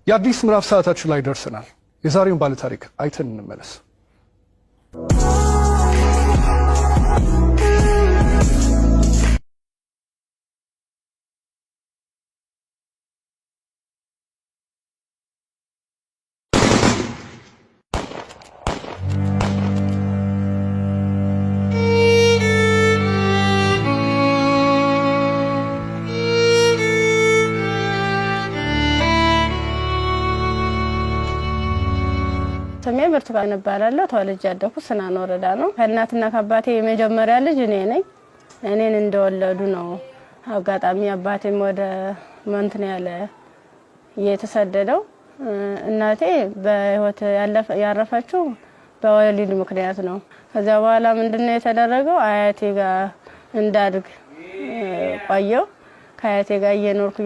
የአዲስ ምዕራፍ ሰዓታችን ላይ ደርሰናል። የዛሬውን ባለ ታሪክ አይተን እንመለስ። ስሜ ብርቱካን እባላለሁ። ተወልጄ ያደኩት ስናን ወረዳ ነው። ከእናትና ከአባቴ የመጀመሪያ ልጅ እኔ ነኝ። እኔን እንደወለዱ ነው አጋጣሚ አባቴም ወደ መንትን ያለ የተሰደደው። እናቴ በህይወት ያረፈችው በወሊድ ምክንያት ነው። ከዛ በኋላ ምንድነው የተደረገው? አያቴ ጋር እንዳድግ ቆየው። ከአያቴ ጋር እየኖርኩ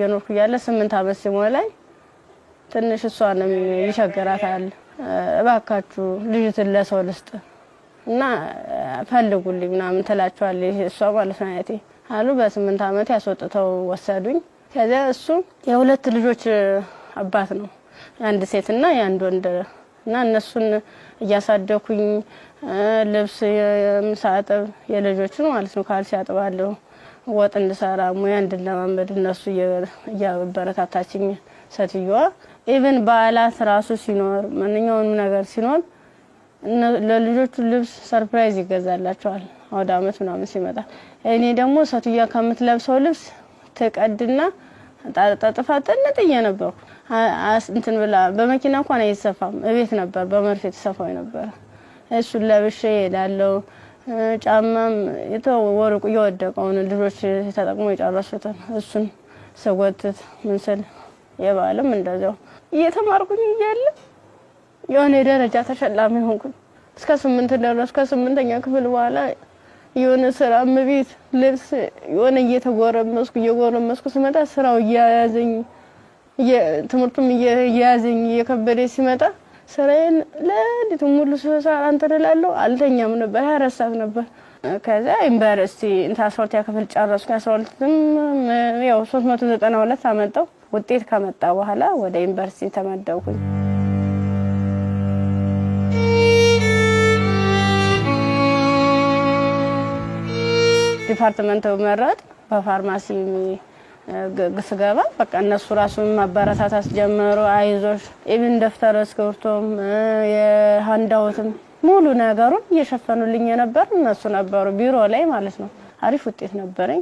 ያለ 8 አመት ሲሞላኝ ትንሽ እሷንም ይቸግራታል። እባካችሁ ልጅትን ለሰው ልስጥ እና ፈልጉልኝ ምናምን ትላቸዋለች እሷ ማለት ነው አያቴ አሉ። በ8 አመት ያስወጥተው ወሰዱኝ። ከዛ እሱ የሁለት ልጆች አባት ነው፣ አንድ ሴትና የአንድ ወንድ እና እነሱን እያሳደኩኝ ልብስ የምሳጠብ የልጆችን ማለት ነው ካልሲ ያጥባለሁ፣ ወጥ እንድሰራ ሙያ እንድለማመድ እነሱ እያበረታታችኝ ሴትዮዋ ኢቭን በዓላት ራሱ ሲኖር ማንኛውንም ነገር ሲኖር ለልጆቹ ልብስ ሰርፕራይዝ ይገዛላቸዋል አውደ አመት ምናምን ሲመጣ። እኔ ደግሞ ሴትዮዋ ከምትለብሰው ልብስ ተቀድና ጣጣጣፋ ጥንጥዬ ነበር እንትን ብላ በመኪና እንኳን አይሰፋም እቤት ነበር በመርፌ ተሰፋው ነበር። እሱን ለብሼ ሄዳለሁ። ጫማም የተወረቁ የወደቀውን ልጆች ተጠቅሞ የጨረሱትን እሱን ሰጎትት ምንስል የባለም እንደዛው እየተማርኩኝ እያለ የሆነ ደረጃ ተሸላሚ ሆንኩኝ። እስከ 8 ደረስኩ። ከ8ኛ ክፍል በኋላ የሆነ ስራ ምቢት ልብስ የሆነ እየጎረመስኩ ስመጣ ስራው እያያዘኝ ትምህርቱም እያያዘኝ እየከበደ ሲመጣ ስራዬን ለሊት ሙሉ ሰዓት አንተላለው አልተኛም ነበር። 24 ሰዓት ነበር። ከዛ ዩኒቨርሲቲ እንታስወርት ያከፍል ጨረስኩ። 12ም ያው 392 አመጣው። ውጤት ከመጣ በኋላ ወደ ዩኒቨርሲቲ ተመደብኩኝ። ዲፓርትመንት መረጥ በፋርማሲ ግስገባ በቃ እነሱ ራሱን ማበረታታት ጀመሩ። አይዞሽ ኢቭን ደፍተር እስክሪብቶም የሃንዳውትም ሙሉ ነገሩን እየሸፈኑልኝ ነበር እነሱ ነበሩ ቢሮ ላይ ማለት ነው። አሪፍ ውጤት ነበረኝ።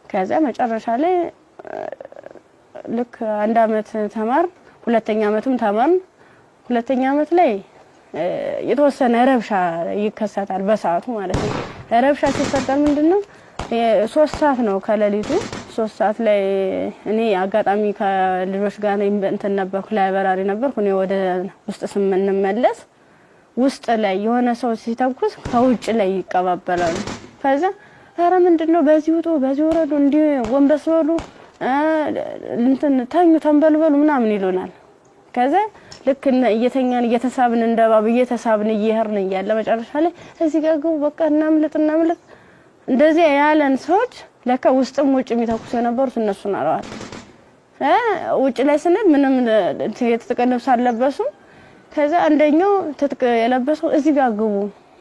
ከዛ መጨረሻ ላይ ልክ 1 አመት ተማር፣ 2ኛ አመትም ተማር። 2ኛ አመት ላይ የተወሰነ ረብሻ ይከሰታል በሰዓቱ ማለት ነው። ረብሻ ሲፈጠር ምንድነው 3 ሰዓት ነው ከሌሊቱ 3 ሰዓት ላይ እኔ አጋጣሚ ከልጆች ጋር እንትን ነበርኩ ላይብራሪ ነበርኩ። እኔ ወደ ውስጥ ስንመለስ ውስጥ ላይ የሆነ ሰው ሲተኩስ ከውጭ ላይ ይቀባበላሉ። ከዛ ኧረ ምንድነው በዚህ ውጡ በዚህ ወረዱ እንዲ ወንበስ በሉ እንትን ታኙ ተንበልበሉ ምናምን ይሉናል። ከዛ ልክ እየተኛን እየተሳብን እንደባብ እየተሳብን እየሄርን እያለ መጨረሻ ላይ እዚህ ጋር ግቡ በቃ እናምልጥ እንደዚህ ያለን ሰዎች ለካ ውስጥም ውጭ የሚተኩሱ የነበሩት እነሱ ናቸው። ውጭ ላይ ስንል ምንም የተጠቀለብስ አልለበሱም። ከዛ አንደኛው ትጥቅ የለበሰው እዚህ ጋር ግቡ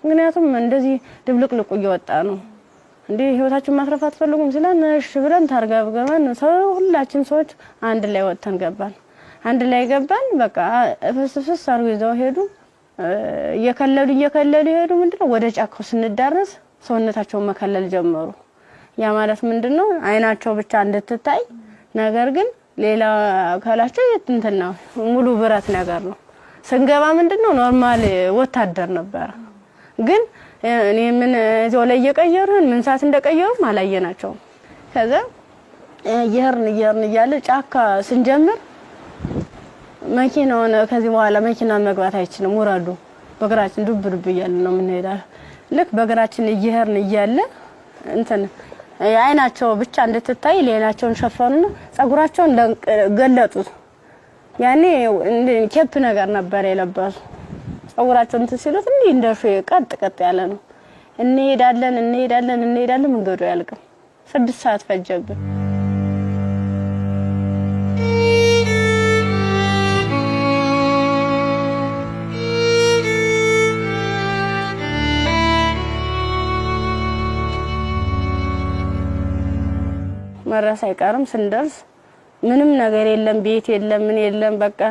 ምክንያቱም እንደዚህ ድብልቅልቁ እየወጣ ነው እንዴ ህይወታችሁን ማትረፍ አትፈልጉም ሲላን እሺ ብለን ታርጋብገባን ሁላችን ሰዎች አንድ ላይ ወጥተን ገባን። አንድ ላይ ገባን። በቃ ፍስፍስ አርገው ይዘው ሄዱ። እየከለሉ ሄዱ። ምንድነው ወደ ጫካው ስንዳረስ ሰውነታቸውን መከለል ጀመሩ። ያ ማለት ምንድነው አይናቸው ብቻ እንድትታይ ነገር ግን ሌላ አካላቸው እንትና ሙሉ ብረት ነገር ነው። ስንገባ ምንድነው ኖርማል ወታደር ነበር። ግን እኔ ምን እዚያው ላይ እየቀየሩን ምን ሰዓት እንደቀየሩ ማላየናቸው። ከዛ ይሄርን እያለ ጫካ ስንጀምር መኪናውን ከዚህ በኋላ መኪና መግባት አይችልም ወራዱ በግራችን ዱብ እያለ ነው የምንሄዳው። ልክ በግራችን ይሄርን እያለ እንትን አይናቸው ብቻ እንድትታይ ሌላቸውን ሸፈኑና ጸጉራቸውን ገለጡት። ያኔ ኬፕ ነገር ነበር የለበሱ። ጸጉራቸውን ሲሉት እንዴ እንደሹ ቀጥ ያለ ነው። እንሄዳለን መንገዱ ያልቅም። 6 ሰዓት ፈጀብን። መረስ አይቀርም ስንደርስ ምንም ነገር የለም ቤት የለም ምን የለም በቃ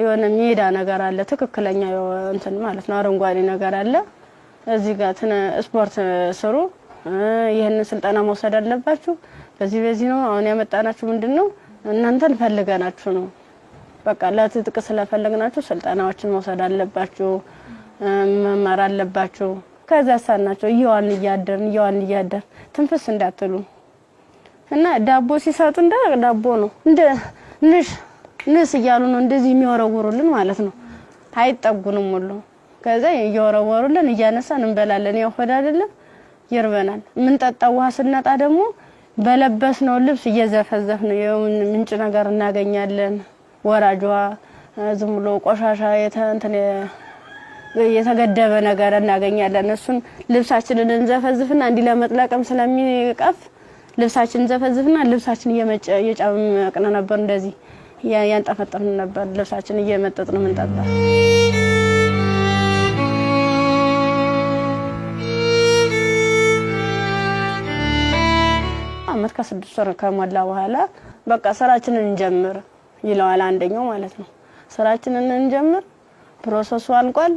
የሆነ ሜዳ ነገር አለ ትክክለኛ እንትን ማለት ነው አረንጓዴ ነገር አለ እዚህ ጋር ስፖርት ስሩ ይሄን ስልጠና መውሰድ አለባችሁ በዚህ ነው አሁን ያመጣናችሁ ምንድነው እናንተን ፈልገናችሁ ነው በቃ ለትጥቅ ስለፈለግናችሁ ስልጠናዎችን መውሰድ አለባችሁ መማር አለባችሁ ከዛ ሳናቸው ይዋን እያደር ትንፍስ እንዳትሉ እና ዳቦ ሲሰጡ እንደ ዳቦ ነው እንደ ንስ ይያሉ ነው እንደዚህ የሚወረወሩልን ማለት ነው አይጠጉንም ሁሉ ከዛ ይወረወሩልን እያነሳን እንበላለን ያው ሆድ አይደለም ይርበናል ምን ጠጣው ውሃ ስናጣ ደግሞ በለበስነው ልብስ እየዘፈዘፍን ምንጭ ነገር እናገኛለን ወራጇ ዝም ብሎ ቆሻሻ የተገደበ ነገር እናገኛለን እሱን ልብሳችንን እንዘፈዝፍና እንዲ ለመጥለቅም ስለሚቀፍ ልብሳችንን ዘፈዝፍና ልብሳችን እየጫመቅን ነበር እንደዚህ ያንጠፈጠፍን ነበር ልብሳችን እየመጠጥን ምንጠጣ አመት ከ6 ወር ከሞላ በኋላ በቃ ስራችንን እንጀምር ይለዋል አንደኛው ማለት ነው ስራችንን እንጀምር ፕሮሰሱ አልቋል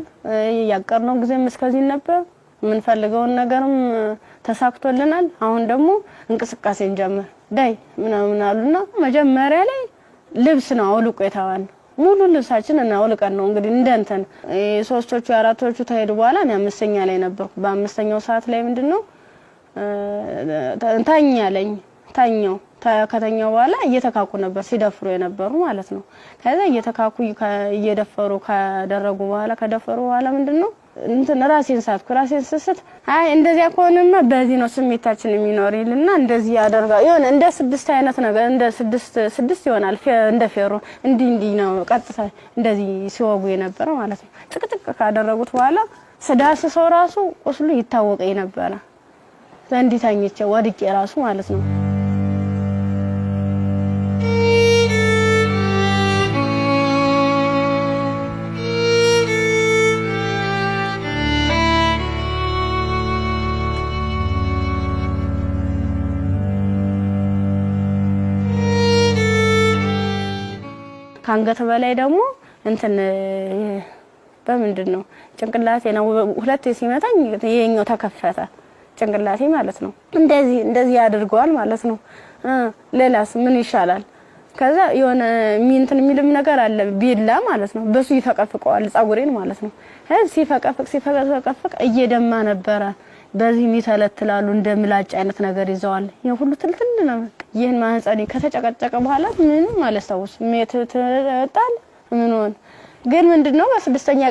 ያቀርነው ጊዜም እስከዚህ ነበር ምን ፈልገውን ነገርም ተሳክቶልናል አሁን ደግሞ እንቅስቃሴ እንጀምር ዳይ ምናምን አሉና መጀመሪያ ላይ ልብስ ነው አውልቆ የታዋን ሙሉ ልብሳችን እና አውልቀን ነው እንግዲህ እንደንተን ሶስቶቹ አራቶቹ ታሄዱ በኋላ እኔ አምስተኛ ላይ ነበርኩ በአምስተኛው ሰዓት ላይ ምንድነው ታኛው ከተኛው በኋላ እየተካኩ ነበር ሲደፍሩ የነበሩ ማለት ነው ከዛ እየተካኩ እየደፈሩ ካደረጉ በኋላ ከደፈሩ በኋላ ምንድነው እንትን ራሴን ስስት አይ እንደዚያ ከሆነማ በዚህ ነው ስሜታችን የሚኖርልና እንደዚህ ያደርጋ ይሆነ እንደ 6 አይነት ነገር እንደ 6 ይሆናል እንደ ፌሮ እንዲ ነው ቀጥታ እንደዚህ ሲወጉ የነበረ ማለት ነው ጥቅጥቅ ካደረጉት በኋላ ስዳስ ሰው ራሱ ቁስሉ ይታወቀኝ ነበር ዘንዲታኝቼ ወድቄ ራሱ ማለት ነው ካንገት በላይ ደግሞ እንትን በምንድነው ጭንቅላቴ ነው ሁለቴ ሲመታኝ የኛው ተከፈተ ጭንቅላቴ ማለት ነው እንደዚህ ያድርገዋል ማለት ነው ሌላስ ምን ይሻላል ከዛ የሆነ ሚንትን የሚልም ነገር አለ ቢላ ማለት ነው በሱ ይፈቀፍቀዋል ጻጉሬን ማለት ነው ሲፈቀፍቅ እየደማ ነበረ በዚህ ሚተለትላሉ እንደምላጭ አይነት ነገር ይዘዋል የሁሉ ትልትል ነው ይሄን ማህፀኔ ከተጨቀጨቀ በኋላ ምንም ማለስታውስ ሜትተጣል ምን ሆነ ግን ምንድነው በስድስተኛ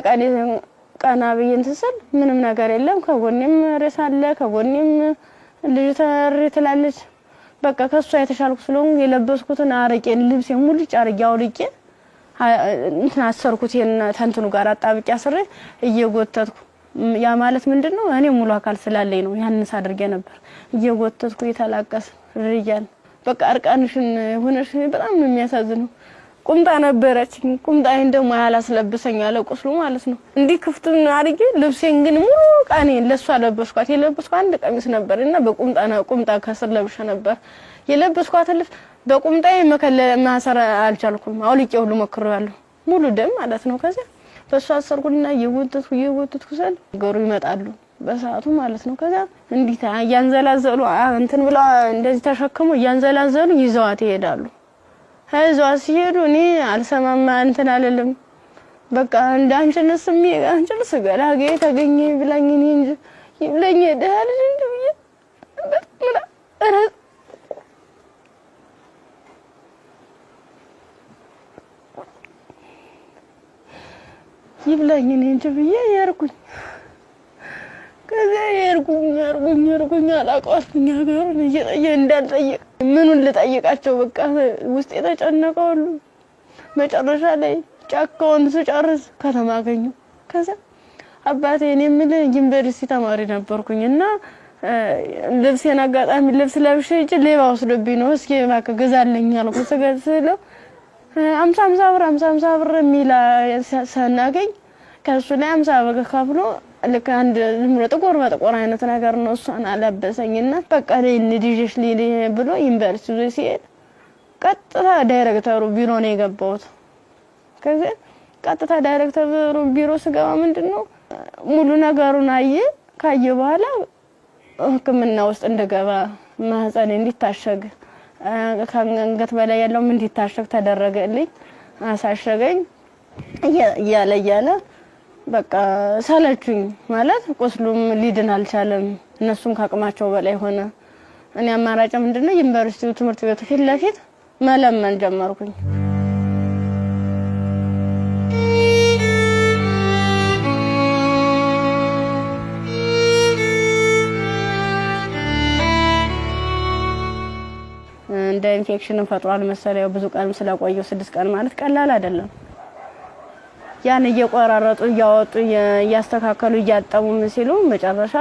ቀና በየንተሰል ምንም ነገር የለም ከጎኔም ሬሳለ ከጎኔም ልጅ ተርትላለች በቃ ከሷ የተሻልኩ ስለሆነ የለበስኩትን አረቄን ልብስ ሙሉ ጫርጊያው ልቄ እንትን አሰርኩት ተንትኑ ጋር አጣብቂያ ስሬ እየጎተትኩ ያ ማለት ምንድነው እኔ ሙሉ አካል ስላለኝ ነው ያንስ አድርጌ ነበር እየጎተትኩ ይተላቀስ ርያል በቃ አርቃንሽን ሆነሽ በጣም ነው የሚያሳዝነው ቁምጣ ነበረችኝ ቁምጣዬን ደግሞ ያላስለብሰኝ አለ ቁስሉ ማለት ነው እንዲ ክፍቱን አርጌ ልብሴን ግን ሙሉ ቃኔ ለሷ ለበስኳት የለበስኳት አንድ ቀሚስ ነበርና ቁምጣ ከስር ለብሼ ነበር የለበስኳት ልብስ በቁምጣዬ ማሰር አልቻልኩም አውልቄ ሁሉ ሞክሬያለሁ ሙሉ ደም ማለት ነው ከዛ በሷ አሰርኩና የወተትኩ ሰል ገሩ ይመጣሉ በሰዓቱ ማለት ነው ከዛ እንዲታ ያንዘላዘሉ እንትን ብላ እንደዚህ ተሸክሙ ያንዘላዘሉ ይዘዋት ይሄዳሉ ሀይዟ ሲሄዱ እኔ አልሰማማ እንትን አለልም በቃ እንዳንችንስ አንችልስ ገላጌ ተገኘ ብላኝ እኔ እንጂ ይብለኝ ደህል እንዴ ይብለኝ እኔ እንጂ ብዬ ያርኩኝ ከዛ ያርኩኝ አላቋርኩኝ ሀገሩን እንዳልጠየቅ ምኑን ልጠይቃቸው በቃ ውስጥ የተጨነቀው መጨረሻ ላይ ጫካውን ስጨርስ ከተማ አገኙ ከዛ አባቴ እኔ ምን ዩኒቨርሲቲ ተማሪ ነበርኩኝና ልብሴን አጋጣሚ ልብስ ለብሼ እጅ ሌባ ወስዶብኝ ነው እስኪ ማከ ገዛልኝ አልኩ ስገዝለው 50 ብር ሚላ ሰናገኝ ከሱ ላይ 50 ብር ከፍሎ ልክ አንድ ጥቁር በጥቁር አይነት ነገር ነው እሷን አለበሰኝና በቃ ለንዲጅሽ ሊሊ ብሎ ዩኒቨርሲቲ ሲሄድ ቀጥታ ዳይሬክተሩ ቢሮ ነው የገባሁት። ከዚህ ቀጥታ ዳይሬክተሩ ቢሮ ስገባ ምንድነው ሙሉ ነገሩን ካየ በኋላ ህክምና ውስጥ እንደገባ ማህፀን እንዲታሸግ ከአንገት በላይ ያለው እንዲታሸግ ተደረገልኝ። አሳሸገኝ እያለ በቃ ሰለቹኝ ማለት ቁስሉም ሊድን አልቻለም። እነሱም ካቅማቸው በላይ ሆነ። እኔ አማራጭ ምንድነው ዩኒቨርሲቲው ትምህርት ቤቱ ፊት ለፊት መለመን ጀመርኩኝ። እንደ ኢንፌክሽን ፈጥሯል መሰለኝ ብዙ ቀን ስለቆየው 6 ቀን ማለት ቀላል አይደለም። ያን እየቆራረጡ እያወጡ እያስተካከሉ እያጠቡ ሲሉ መጨረሻ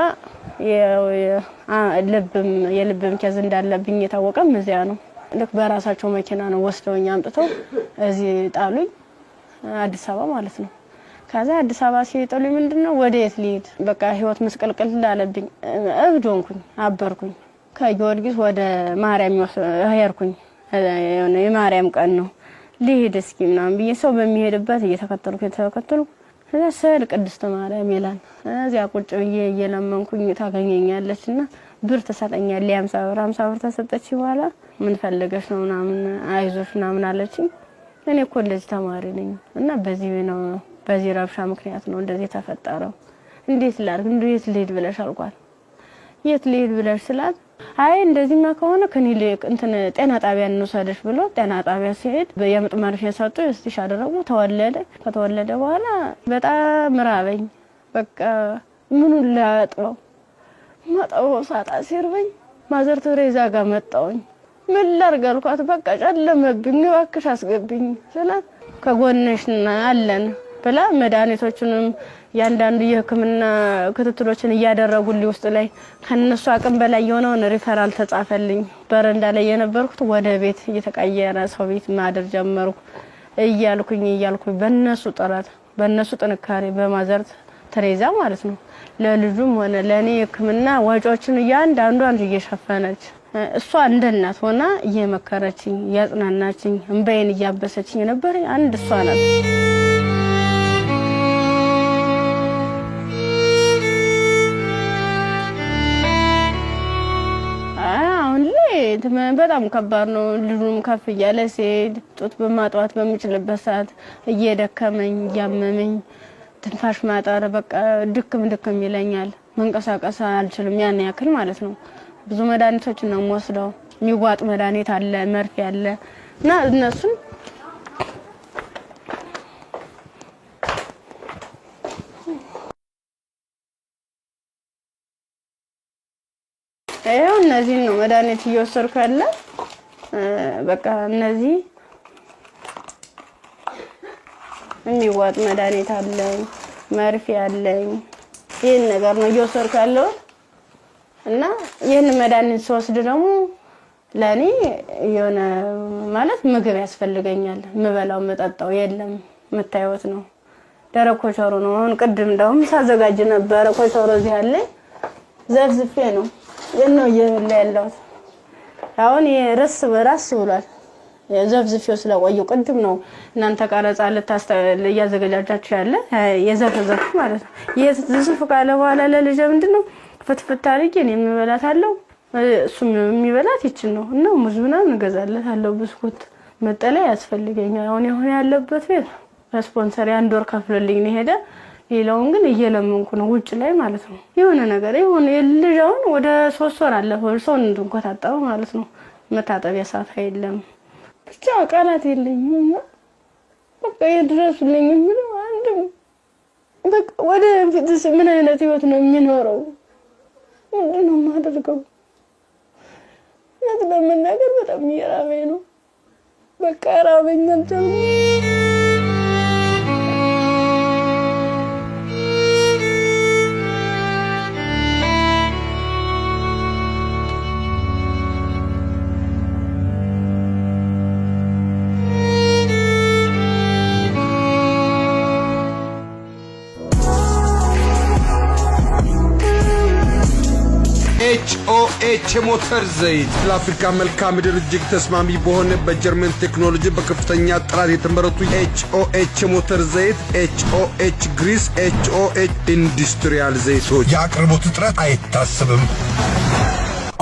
የልብም ኬዝ እንዳለብኝ የታወቀም እዚያ ነው። ልክ በራሳቸው መኪና ነው ወስደውኝ አምጥተው እዚህ ጣሉኝ፣ አዲስ አበባ ማለት ነው። ከዛ አዲስ አበባ ሲጥሉኝ ምንድነው ወዴት ልሂድ በቃ ህይወት መስቀልቅል ላለብኝ እብድ ሆንኩኝ፣ አበርኩኝ። ከጊዮርጊስ ወደ ማርያም ሄድኩኝ። የማርያም ቀን ነው ልሂድ እስኪ ምናምን ብዬ ሰው በሚሄድበት እየተከተልኩ እዛ ስዕል ቅድስት ማርያም ይላል። እዚያ ቁጭ ብዬ እየለመንኩኝ ታገኘኛለችና ብር ተሰጠኛለች። 50 ብር ተሰጠች። በኋላ ምን ፈልገሽ ነው ምናምን አይዞሽ ምናምን አለችኝ። እኔ እኮ እንደዚህ ተማሪ ነኝ እና በዚህ ረብሻ ምክንያት ነው እንደዚህ ተፈጠረው። እንዴት ላድርግ እንዴት ልሂድ ብለሽ አልኳት። የት ልሂድ ብለሽ ስላት አይ እንደዚህማ ከሆነ ከኒልክ ጤና ጣቢያ እንወሰደሽ ብሎ ጤና ጣቢያ ሲሄድ የምጥ መርፌ ሰጡ። እስቲሽ አደረጉ። ከተወለደ በኋላ በጣም ራበኝ። በቃ ምኑን ላጥበው ማጣው ሳጣ ሲርበኝ ማዘር ተሬዛ ጋር መጣሁኝ። ምን ላድርግ አልኳት። በቃ ጨለመብኝ፣ እባክሽ አስገብኝ ስላት ከጎንሽ አለን ብላ መድኃኒቶቹንም ያንዳንዱ የህክምና ክትትሎችን እያደረጉልኝ ውስጥ ላይ ከነሱ አቅም በላይ የሆነውን ሪፈራል ተጻፈልኝ። በረንዳ ላይ የነበርኩት ወደ ቤት እየተቀየረ ሰው ቤት ማደር ጀመርኩ። እያልኩኝ በእነሱ ጥረት በእነሱ ጥንካሬ በማዘር ተሬዛ ማለት ነው ለልጁም ሆነ ለኔ ህክምና ወጪዎችን ያንዳንዷን እየሸፈነች እሷ እንደ እናት ሆና እየመከረችኝ እያጽናናችኝ እንባዬን እያበሰችኝ ነበር። አንድ እሷ ናት። በጣም ከባድ ነው። ልጁም ከፍ እያለ ሲሄድ ጡት በማጥዋት በሚችልበት ሰዓት እየደከመኝ እያመመኝ ትንፋሽ ማጠር በቃ ድክም ይለኛል። መንቀሳቀስ አልችልም ያን ያክል ማለት ነው። ብዙ መድኃኒቶችን ነው የምወስደው። የሚዋጥ መድኃኒት አለ፣ መርፌ አለ እና እነሱን እነዚህ ነው መድኃኒት እየወሰድኩ ያለ። በቃ እነዚህ የሚዋጥ መድኃኒት አለኝ፣ መርፌ አለኝ። ይሄን ነገር ነው እየወሰድኩ ያለው እና ይሄን መድኃኒት ስወስድ ደግሞ ለኔ የሆነ ማለት ምግብ ያስፈልገኛል። ምበላው መጠጣው የለም። መታየት ነው ደረቅ ኮቸሮ ነው። አሁን ቅድም እንደውም ሳዘጋጅ ነበር ኮቸሮ እዚህ አለ ዘፍዝፌ ነው የነው እየበላ ያለው። አሁን የረስ በራስ ብሏል። የዘፍዝፌው ስለቆየው ቅድም ነው እናንተ ቀረጻ ያዘጋጃችሁ ያለ የዘፍዘፍ ማለት ነው። የዘፍዝፍ ካለ በኋላ ለልጅ ምንድነው ፍትፍት አድርጌ እኔ የምበላታለሁ እሱም የሚበላት ይችን ነው እና ሙዝ ምናምን እገዛለታለሁ። ብስኩት መጠለያ ያስፈልገኛል። አሁን ያለበት ቤት ስፖንሰር አንድ ወር ከፍሎልኝ ነው ሄደ። ሌላውን ግን እየለመንኩ ነው ውጭ ላይ ማለት ነው። የሆነ ነገር የሆነ ልጅውን ወደ 3 ወር አለፈው ሰው እንድንቆጣጣው ማለት ነው። መታጠቢያ ሰዓት የለም። ብቻ ቃላት የለኝም። በቃ ይድረሱልኝ ምን አንድም በቃ ወደ ፊትስ ምን አይነት ህይወት ነው የሚኖረው? ምንድነው የማደርገው? ለምን ነገር በጣም እየራበኝ ነው። በቃ ራበኝ አልቻልኩም። ኤች ሞተር ዘይት ለአፍሪካ መልክዓ ምድር እጅግ ተስማሚ በሆነ በጀርመን ቴክኖሎጂ በከፍተኛ ጥራት የተመረቱ ኤች ሞተር ዘይት፣ ኤች ግሪስ፣ ኤች ኢንዱስትሪያል ዘይቶች የአቅርቦት እጥረት አይታሰብም።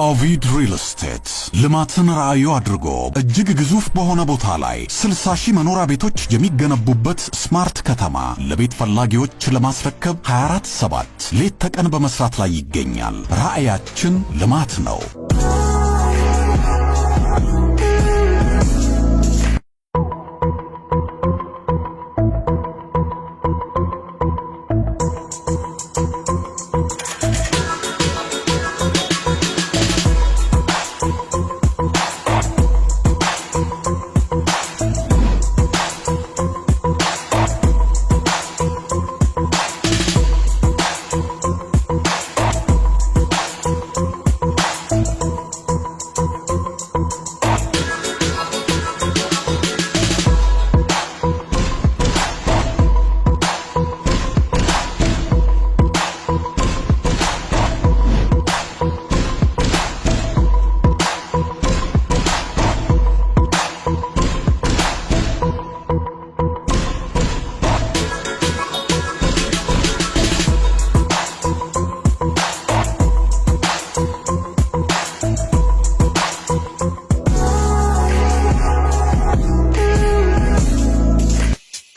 ኦቪድ ሪል ስቴት ልማትን ራዕዩ አድርጎ እጅግ ግዙፍ በሆነ ቦታ ላይ 60,000 መኖሪያ ቤቶች የሚገነቡበት ስማርት ከተማ ለቤት ፈላጊዎች ለማስረከብ 24/7 ሌት ተቀን በመስራት ላይ ይገኛል። ራዕያችን ልማት ነው።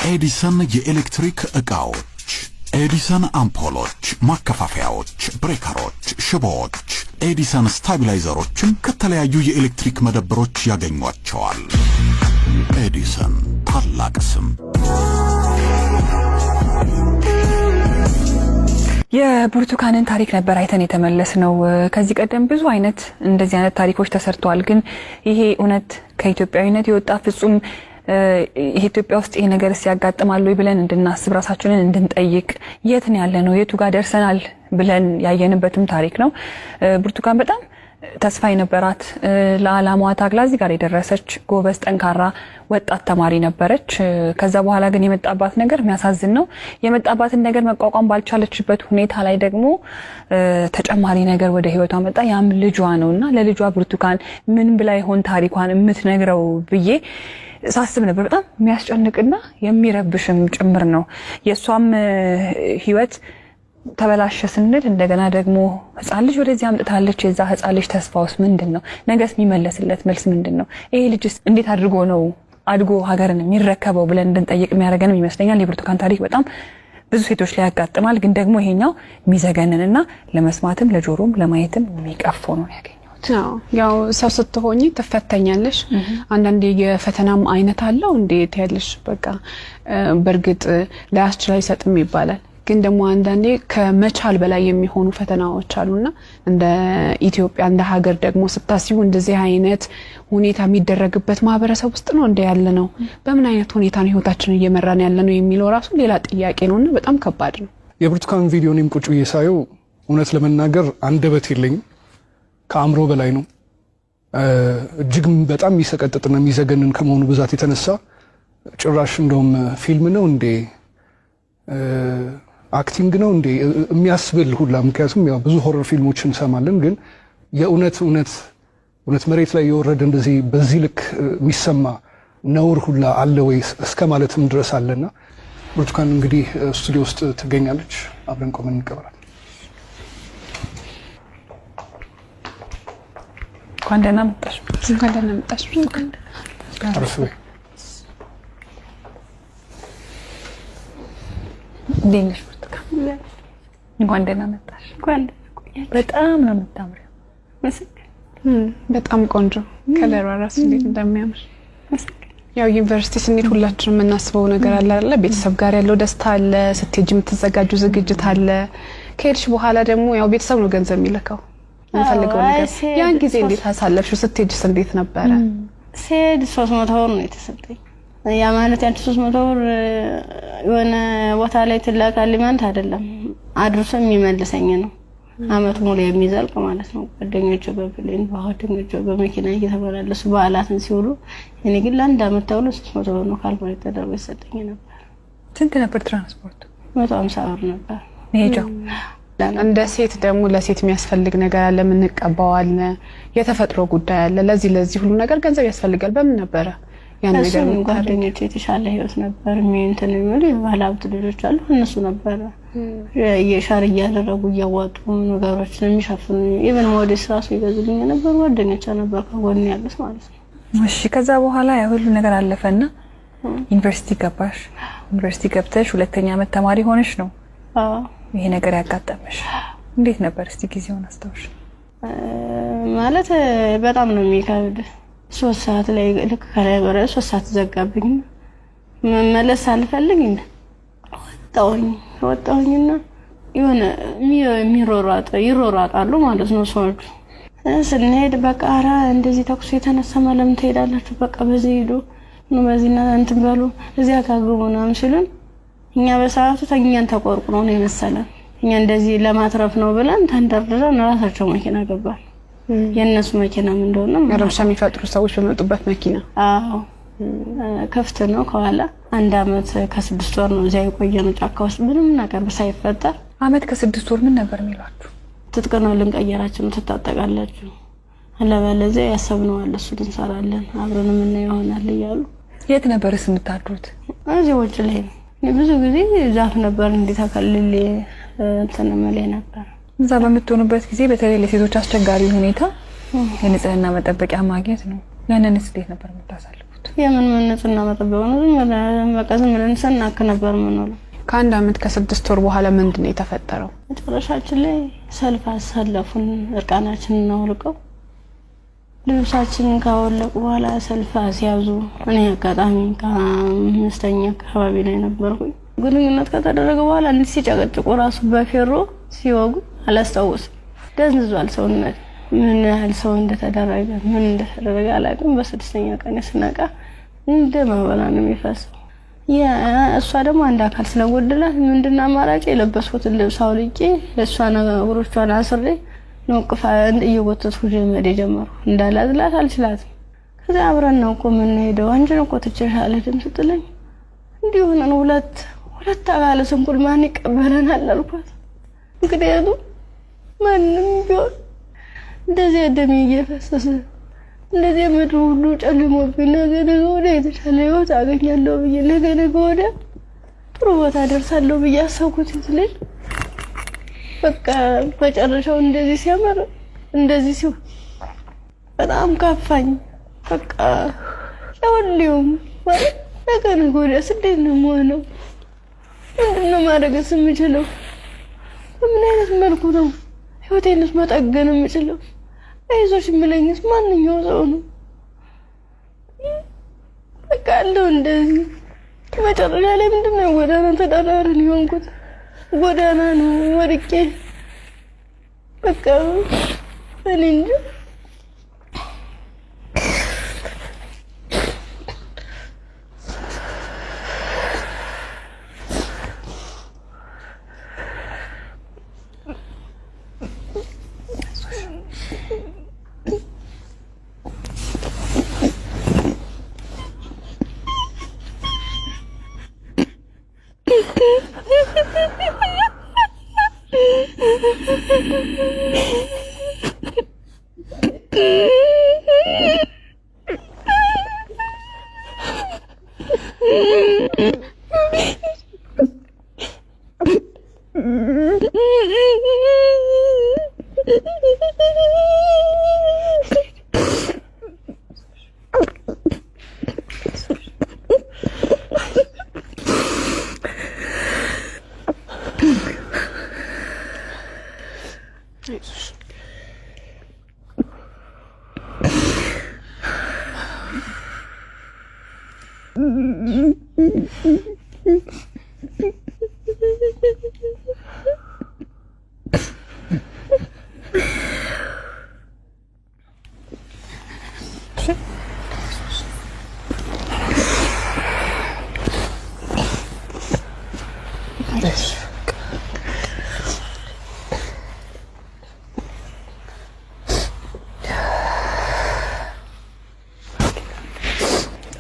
ኤዲሰን የኤሌክትሪክ ዕቃዎች፣ ኤዲሰን አምፖሎች፣ ማከፋፈያዎች፣ ብሬከሮች፣ ሽቦዎች፣ ኤዲሰን ስታቢላይዘሮችን ከተለያዩ የኤሌክትሪክ መደብሮች ያገኟቸዋል። ኤዲሰን ታላቅ ስም። የብርቱካንን ታሪክ ነበር አይተን የተመለስነው። ከዚህ ቀደም ብዙ አይነት እንደዚህ አይነት ታሪኮች ተሰርተዋል። ግን ይሄ እውነት ከኢትዮጵያዊነት የወጣ ፍጹም ኢትዮጵያ ውስጥ ይሄ ነገር ሲያጋጥማል ወይ ብለን እንድናስብ ራሳችንን እንድንጠይቅ የት ነው ያለነው የቱ ጋር ደርሰናል ብለን ያየንበትም ታሪክ ነው። ብርቱካን በጣም ተስፋ የነበራት ለዓላማዋ ታግላ እዚህ ጋር የደረሰች ጎበዝ ጠንካራ ወጣት ተማሪ ነበረች። ከዛ በኋላ ግን የመጣባት ነገር የሚያሳዝን ነው። የመጣባትን ነገር መቋቋም ባልቻለችበት ሁኔታ ላይ ደግሞ ተጨማሪ ነገር ወደ ህይወቷ መጣ። ያም ልጇ ነውና ለልጇ ብርቱካን ምን ብላ ይሆን ታሪኳን የምትነግረው ብዬ ሳስብ ነበር። በጣም የሚያስጨንቅና የሚረብሽም ጭምር ነው። የሷም ህይወት ተበላሸ ስንል እንደገና ደግሞ ህፃን ልጅ ወደዚህ አምጥታለች። የዛ ህፃን ልጅ ተስፋውስ ምንድነው? ነገስ የሚመለስለት መልስ ምንድነው? ይሄ ልጅስ እንዴት አድርጎ ነው አድጎ ሀገርን የሚረከበው ብለን እንድንጠይቅ የሚያደርገንም ይመስለኛል። የብርቱካን ታሪክ በጣም ብዙ ሴቶች ላይ ያጋጥማል። ግን ደግሞ ይሄኛው የሚዘገንንና ለመስማትም ለጆሮም ለማየትም የሚቀፎ ነው ያገኘው። ያው ሰው ስትሆኚ ተፈተኛለሽ። አንዳንዴ የፈተናም አይነት አለው እንዴት ያለሽ በቃ በርግጥ ላያስችል አይሰጥም ይባላል። ግን ደግሞ አንዳንዴ ከመቻል በላይ የሚሆኑ ፈተናዎች አሉና እንደ ኢትዮጵያ እንደ ሀገር ደግሞ ስታስቡ እንደዚህ አይነት ሁኔታ የሚደረግበት ማህበረሰብ ውስጥ ነው እንደ ያለ ነው። በምን አይነት ሁኔታ ነው ህይወታችንን እየመራን ያለ ነው የሚለው ራሱ ሌላ ጥያቄ ነውና በጣም ከባድ ነው። የብርቱካን ቪዲዮንም ቁጭ ብዬ ሳየው እውነት ለመናገር አንደበት የለኝም። ከአእምሮ በላይ ነው። እጅግ በጣም የሚሰቀጥጥና የሚዘገንን ከመሆኑ ብዛት የተነሳ ጭራሽ እንደውም ፊልም ነው እንዴ አክቲንግ ነው እንዴ የሚያስብል ሁላ። ምክንያቱም ያው ብዙ ሆረር ፊልሞችን እንሰማለን፣ ግን የእውነት መሬት ላይ የወረደ እንደዚህ በዚህ ልክ የሚሰማ ነውር ሁላ አለ ወይ እስከ ማለትም ድረስ አለና ብርቱካን እንግዲህ ስቱዲዮ ውስጥ ትገኛለች። አብረን ቆመን እንቀበላለን። እንኳን ደህና መጣሽ። እንኳን ደህና መጣሽ። እንዴት ብርቱካን? እንኳን ደህና መጣሽ። በጣም ነው የምታምሪው። በጣም ቆንጆ ከለሯ ራሱ እንዴት እንደሚያምር። ያው ዩኒቨርሲቲ ስንሄድ ሁላችንም የምናስበው ነገር አለ አይደል? ቤተሰብ ጋር ያለው ደስታ አለ፣ ስትሄጂ የምትዘጋጁ ዝግጅት አለ። ከሄድሽ በኋላ ደግሞ ያው ቤተሰብ ነው ገንዘብ የሚልከው እንፈልገው ነገር። ያን ጊዜ እንዴት አሳለፍሽው? ስትሄጂስ እንዴት ነበረ? ስሄድ 300 ብር ነው የተሰጠኝ። ያ ማለት ያን 300 ብር የሆነ ቦታ ላይ ትላካልኝ ማለት አይደለም፣ አድርሶ የሚመልሰኝ ነው። አመት ሙሉ የሚዘልቅ ማለት ነው። ጓደኞቼ በፕሌን በሆቴሎች በመኪና እየተመላለሱ በዓላትን ሲውሉ እኔ ግን ለአንድ አመት ተብሎ 300 ብር ነው ካልኩሌት ተደርጎ ይሰጠኝ ነበር። ስንት ነበር ትራንስፖርቱ? 150 ብር ነበር መሄጃው። እንደ ሴት ደግሞ ለሴት የሚያስፈልግ ነገር አለ፣ የምንቀባው አለ፣ የተፈጥሮ ጉዳይ አለ። ለዚህ ሁሉ ነገር ገንዘብ ያስፈልጋል። በምን ነበረ ያን ነገር? ጓደኞቼ የተሻለ ህይወት ነበር እንትን የሚሉ ባለሀብት ልጆች አሉ። እነሱ ነበረ የሻር እያደረጉ እያዋጡ ነገሮችን የሚሸፍኑ ኢቭን ሞዴስ ራሱ ይገዙልኝ ነበር። ጓደኞቼ ነበር ከጎን ያሉት ማለት ነው። እሺ ከዛ በኋላ ያ ሁሉ ነገር አለፈና ዩኒቨርሲቲ ገባሽ። ዩኒቨርሲቲ ገብተሽ ሁለተኛ ዓመት ተማሪ ሆነሽ ነው ይሄ ነገር ያጋጠመሽ። እንዴት ነበር እስቲ ጊዜውን አስታውሽ? ማለት በጣም ነው የሚከብድ። 3 ሰዓት ላይ ልክ ከላይ ወረ 3 ሰዓት ዘጋብኝ። መመለስ አልፈልግ ወጣሁኝና የሆነ ይሮራጣሉ ማለት ነው ሰዎች። ስንሄድ በቃ ኧረ እንደዚህ ተኩስ የተነሳ ለምን ትሄዳላችሁ? በቃ በዚህ ሄዱ ነው በዚህና እንትን በሉ እዚያ ካገቡ ምናምን ሲሉን እኛ በሰዓቱ ተኛን ተቆርቁሮ ነው የመሰለን። እኛ እንደዚህ ለማትረፍ ነው ብለን ተንደርድረን ራሳቸው መኪና ገባን። የነሱ መኪና ምን እንደሆነ ረብሻ የሚፈጥሩ ሰዎች በመጡበት መኪና። አዎ ከፍተ ነው ከኋላ 1 አመት ከ6 ወር ነው እዚያ የቆየነው ጫካ ውስጥ ምንም ነገር ሳይፈጠር። አመት ከ6 ወር ምን ነበር የሚሏችሁ? ትጥቅ ነው ልንቀየራችሁ ነው ትታጠቃላችሁ፣ አለበለዚያ ያሰብነው አለ እሱ እንሰራለን አብረን ምን ይሆናል እያሉ። የት ነበርስ የምታድሩት? እዚህ ውጭ ላይ ነው። ብዙ ጊዜ ዛፍ ነበር እንዲተከልል እንትን መለይ ነበር። እዛ በምትሆኑበት ጊዜ በተለይ ለሴቶች አስቸጋሪ ሁኔታ የንጽህና መጠበቂያ ማግኘት ነው። ያንንስ እንዴት ነበር የምታሳልፉት? የምን ንጽህና መጠበቂያ ነው? ዝም ብለን ስናክ ነበር የምንውለው። ከ1 አመት ከ6 ወር በኋላ ምንድነው የተፈጠረው? መጨረሻችን ላይ ሰልፍ አሰለፉን። እርቃናችንን አውልቀው ልብሳችንን ካወለቁ በኋላ ሰልፍ አስያዙ። እኔ አጋጣሚ ከአምስተኛ አካባቢ ላይ ነበርኩኝ። ግንኙነት ከተደረገ በኋላ እንዴት ሲጨቀጭቁ ራሱ በፌሮ ሲወጉ አላስታውስም። ደንዝዟል ሰውነት። ምን ያህል ሰው እንደተደረገ ምን እንደተደረገ አላውቅም። በ6ኛ ቀን ስነቃ እንደ ማበላ ነው የሚፈሰው። እሷ ደግሞ አንድ አካል ስለጎደላት ምንድነው አማራጭ? የለበስኩትን ልብስ አውልቄ ለሷ ነገሮቿን አስሬ ነው ቅፋ እየወተትኩ ጀመር ጀመሩ። እንዳላዝላት አልችላትም። ከዛ አብረን ነው እኮ ምን ሄደው አንቺን እኮ ትችላለሽ ስትለኝ እንዲሁ ነው ሁለት አካለ ስንኩል ማን ይቀበለናል አልኳት። ምክንያቱም ማንም ቢሆን እንደዚህ ደም እየፈሰሰ እንደዚህ ምድሩ ሁሉ ጨልሞብኝ ነገ ወዲያ የተሻለ ህይወት አገኛለሁ ብዬ ነገ ወዲያ ጥሩ ቦታ ደርሳለሁ ብዬ አሰብኩት ልጅ በቃ መጨረሻው እንደዚህ ሲያመር እንደዚህ ሲሆን በጣም ካፋኝ። በቃ ለሁሉም ማለት ነገ ወዲያ እንዴት ነው የምሆነው? ምንድነው ማድረግስ የምችለው? በምን አይነት መልኩ ነው ህይወቴንስ መጠገን የምችለው? አይዞሽ የሚለኝስ ማንኛው ሰው ነው? በቃ አለው እንደዚህ። መጨረሻ ላይ ምንድነው ጎዳና ተዳዳሪ የሆንኩት? ጎዳና ነው ወድቄ በቃ እኔ እንጂ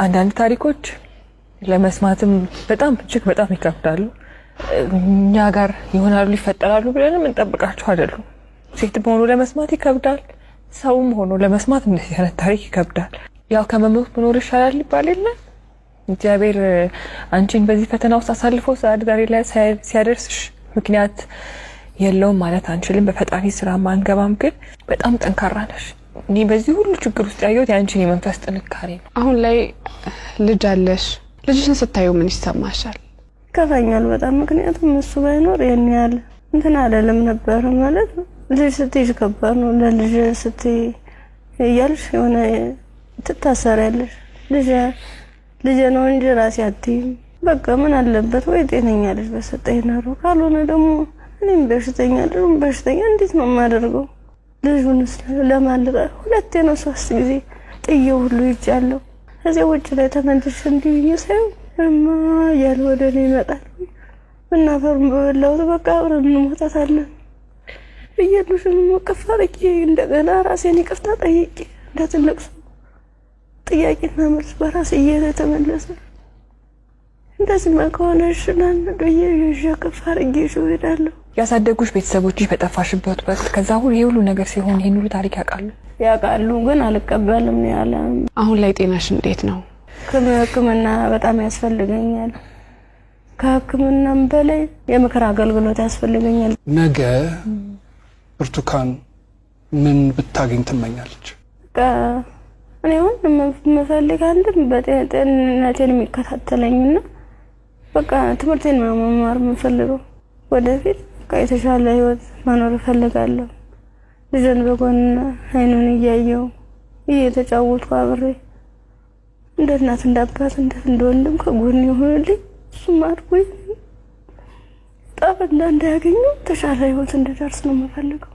አንዳንድ ታሪኮች ለመስማትም በጣም እጅግ በጣም ይከብዳሉ። እኛ ጋር ይሆናሉ ይፈጠራሉ ብለንም እንጠብቃቸው አይደሉም። ሴት ሆኖ ለመስማት ይከብዳል፣ ሰውም ሆኖ ለመስማት እንደዚህ አይነት ታሪክ ይከብዳል። ያው ከመሞት መኖር ይሻላል ይባል የለ። እግዚአብሔር አንቺን በዚህ ፈተና ውስጥ አሳልፎ ዛሬ ላይ ሲያደርስሽ ምክንያት የለውም ማለት አንችልም። በፈጣሪ ስራ ማንገባም፣ ግን በጣም ጠንካራ ነሽ። እኔ በዚህ ሁሉ ችግር ውስጥ ያየሁት ያንቺን የመንፈስ ጥንካሬ ነው። አሁን ላይ ልጅ አለሽ። ልጅሽን ስታዩ ምን ይሰማሻል? ከፋኛል በጣም። ምክንያቱም እሱ ባይኖር ያን ያህል እንትን አይደለም ነበር ማለት ነው። ልጅ ስትይዝ ከባድ ነው። ለልጅ ስትይ እያልሽ የሆነ ትታሰሪያለሽ። ልጅ ነው እንጂ ራሴ አትይም። በቃ ምን አለበት ወይ ጤነኛ ልጅ በሰጠኝ ነው። ካልሆነ ደግሞ እኔም በሽተኛ እንዴት ነው የማደርገው? ልጁን ለማልቀ 2 ነው 3 ጊዜ ጥዬው ሁሉ ይጫለው። እዚህ ውጭ ላይ ተመልሼ እንዲህ ሳይው እማ ያለ ወደ እኔ ይመጣል። እናፈርም በበላሁት በቃ አብረን እንሞታታለን ብዬልሽም መቀፋረቂ እንደገና ራሴን ይቅርታ ጠይቄ እንደ ትልቅ ሰው ጥያቄና መልስ በራሴ እየተመለሰ እንደዚህ ከሆነ ሽናን በየሽ ከፋረቂ እሄዳለሁ። ያሳደጉሽ ቤተሰቦችሽ በጠፋሽበት ወቅት ከዛ ሁሉ ነገር ሲሆን ይሄን ሁሉ ታሪክ ያውቃሉ፣ ግን አልቀበልም ያለ። አሁን ላይ ጤናሽ እንዴት ነው? ሕክምና በጣም ያስፈልገኛል። ከሕክምናም በላይ የምክር አገልግሎት ያስፈልገኛል። ነገ ብርቱካን ምን ብታገኝ ትመኛለች? እኔ አሁን የምፈልግ አንድም በጤንነቴን የሚከታተለኝና በቃ ትምህርቴን መማር የምፈልገው ወደፊት የተሻለ ህይወት መኖር እፈልጋለሁ። ልጅን በጎን አይኑን እያየው እየተጫወትኩ አብሬ እንደ እናት እንደ አባት እንደ ወንድም ከጎን ይሆንልኝ። እሱም አድርጎኝ ጠብ እንዳያገኙ ተሻለ ህይወት እንድደርስ ነው የምፈልገው።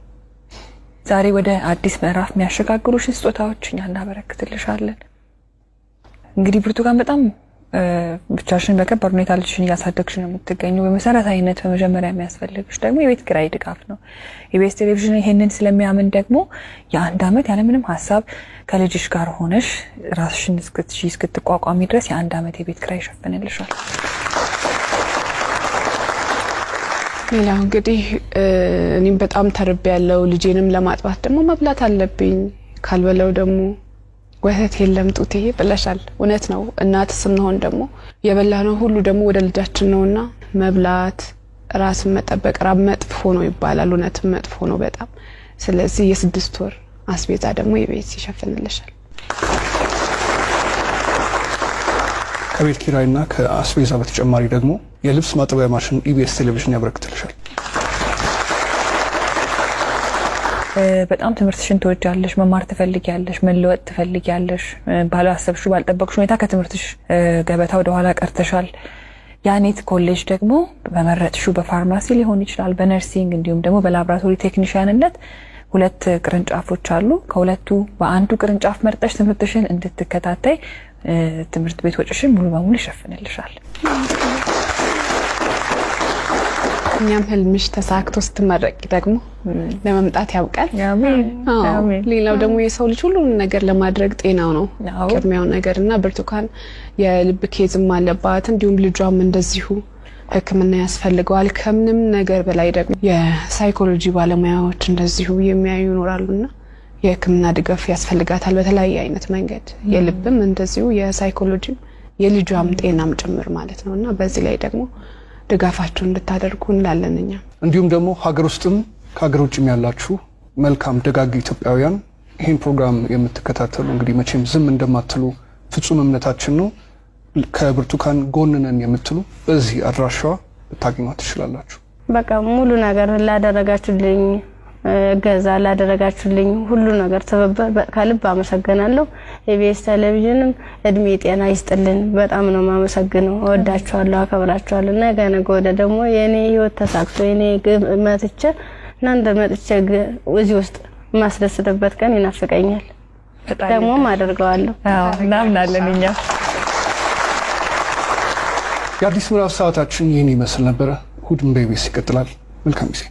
ዛሬ ወደ አዲስ ምዕራፍ የሚያሸጋግሩሽ ስጦታዎች እኛ እናበረክትልሻለን። እንግዲህ ብርቱካን በጣም ብቻሽን በከባድ ሁኔታ ልጅሽን እያሳደግሽ ነው የምትገኘው። በመሰረታዊነት በመጀመሪያ የሚያስፈልግሽ ደግሞ የቤት ኪራይ ድጋፍ ነው። ኢቢኤስ ቴሌቪዥን ይሄንን ስለሚያምን ደግሞ የ1 ዓመት ያለምንም ሀሳብ ከልጅሽ ጋር ሆነሽ ራስሽን እስክትቋቋሚ ድረስ የ1 ዓመት የቤት ኪራይ ይሸፍንልሻል። ሌላው እንግዲህ እኔም በጣም ተርቤያለሁ። ልጄንም ለማጥባት ደግሞ መብላት አለብኝ። ካልበለው ደግሞ ወተት የለም ጡቴ ብለሻል። እውነት ነው። እናት ስንሆን ደግሞ የበላነው ሁሉ ደግሞ ወደ ልጃችን ነውና መብላት፣ ራስን መጠበቅ ራብ መጥፎ ነው ይባላል። እውነትም መጥፎ ነው በጣም። ስለዚህ የ6 ወር አስቤዛ ደግሞ የቤት ይሸፍንልሻል። ከቤት ኪራይና ከአስቤዛ በተጨማሪ ደግሞ የልብስ ማጠቢያ ማሽን ኢቢኤስ ቴሌቪዥን ያበረክትልሻል። በጣም ትምህርትሽን ትወጃለሽ፣ መማር ትፈልጊያለሽ፣ መለወጥ ትፈልጊያለሽ። ባላሰብሽው ባልጠበቅሽው ሁኔታ ከትምህርትሽ ገበታ ወደ ኋላ ቀርተሻል። ያኔት ኮሌጅ ደግሞ በመረጥሽው በፋርማሲ ሊሆን ይችላል፣ በነርሲንግ እንዲሁም ደግሞ በላብራቶሪ ቴክኒሻንነት 2 ቅርንጫፎች አሉ። ከሁለቱ በአንዱ ቅርንጫፍ መርጠሽ ትምህርትሽን እንድትከታተይ ትምህርት ቤት ወጪሽን ሙሉ በሙሉ ይሸፍንልሻል። እኛም ህልምሽ ተሳክቶ ስትመረቂ ደግሞ ለመምጣት ያብቃል። አሜን። ሌላው ደግሞ የሰው ልጅ ሁሉ ነገር ለማድረግ ጤናው ነው ቅድሚያው ነገርና ብርቱካን የልብ ኬዝም አለባት፣ እንዲሁም ልጇም እንደዚሁ ሕክምና ያስፈልገዋል። ከምንም ነገር በላይ ደግሞ የሳይኮሎጂ ባለሙያዎች እንደዚሁ የሚያዩ ይኖራሉና የሕክምና ድጋፍ ያስፈልጋታል በተለያየ አይነት መንገድ፣ የልብም እንደዚሁ የሳይኮሎጂም የልጇም ጤናም ጭምር ማለት ነውና በዚህ ላይ ደግሞ ድጋፋችሁን እንድታደርጉ እንላለንኛ። እንዲሁም ደግሞ ሀገር ውስጥም ከሀገር ውጭም ያላችሁ መልካም ደጋግ ኢትዮጵያውያን ይህን ፕሮግራም የምትከታተሉ እንግዲህ መቼም ዝም እንደማትሉ ፍጹም እምነታችን ነው። ከብርቱካን ጎን ነን የምትሉ በዚህ አድራሻዋ ልታገኟት ትችላላችሁ። በቃ ሙሉ ነገር ላደረጋችሁልኝ እገዛ ላደረጋችሁልኝ ሁሉ ነገር ተበበ ከልብ አመሰግናለሁ። ኢቢኤስ ቴሌቪዥንም እድሜ ጤና ይስጥልን። በጣም ነው ማመሰግነው። እወዳችኋለሁ፣ አከብራችኋለሁ። ነገ ወደ ደግሞ የኔ ህይወት ተሳክቶ የኔ መጥቼ እናንተ መጥቼ እዚህ ውስጥ ማስደስተበት ቀን ይናፍቀኛል። ደግሞም አደርገዋለሁ። እናምናለን እኛ። የአዲስ ምዕራፍ ሰዓታችን ይህን ይመስል ነበረ። እሑድም በኢቢኤስ ይቀጥላል። መልካም ጊዜ።